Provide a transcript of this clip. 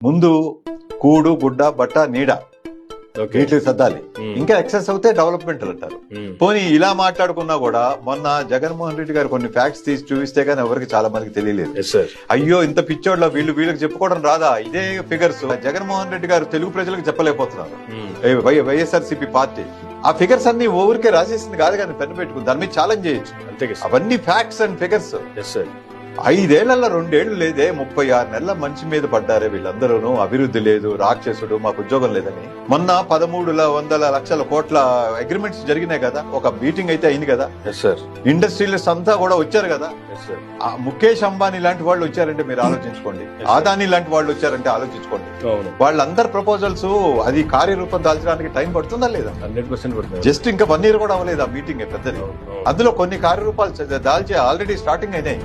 ముందు కూడు గుడ్డ బట్ట నీడ వీటికి సర్దాలి. ఇంకా ఎక్సెస్ అవుతే డెవలప్మెంట్ అంటారు. పోనీ ఇలా మాట్లాడుకున్నా కూడా మొన్న జగన్మోహన్ రెడ్డి గారు కొన్ని ఫ్యాక్ట్స్ తీసి చూపిస్తే కానీ ఎవరికి చాలా మందికి తెలియలేదు. అయ్యో ఇంత పిచ్చోడ్ల వీళ్ళకి చెప్పుకోవడం రాదా? ఇదే ఫిగర్స్ జగన్మోహన్ రెడ్డి గారు తెలుగు ప్రజలకు చెప్పలేకపోతున్నారు. వైఎస్ఆర్సీపీ పార్టీ ఆ ఫిగర్స్ అన్ని ఊరికే రాసేసింది కాదు కానీ పెన్ను పెట్టుకుని దాని మీద ఛాలెంజ్ చేయొచ్చు. అవన్నీ ఫ్యాక్ట్స్ అండ్ ఫిగర్స్. 5 ఏళ్లలో 2 ఏళ్లు లేదే, 36 నెలల మంచి మీద పడ్డారే వీళ్ళందరూ. అభివృద్ధి లేదు, రాక్షసుడు, మాకు ఉద్యోగం లేదని. మొన్న 1300 లక్షల కోట్ల అగ్రిమెంట్స్ జరిగినాయి కదా, ఒక మీటింగ్ అయితే అయింది కదా. ఇండస్ట్రియలిస్ట్ అంతా కూడా వచ్చారు కదా. ముఖేష్ అంబానీ లాంటి వాళ్ళు వచ్చారంటే మీరు ఆలోచించుకోండి, అదానీ లాంటి వాళ్ళు వచ్చారంటే ఆలోచించుకోండి. వాళ్ళందరి ప్రపోజల్స్ అది కార్యరూపం దాల్చడానికి టైం పడుతుందా లేదా? 100% పడుతుంది. జస్ట్ ఇంకా 1 year కూడా అవ్వలేదు ఆ మీటింగ్ పెద్దది. అందులో కొన్ని కార్యరూపాలు దాల్చి ఆల్రెడీ స్టార్టింగ్ అయినాయి.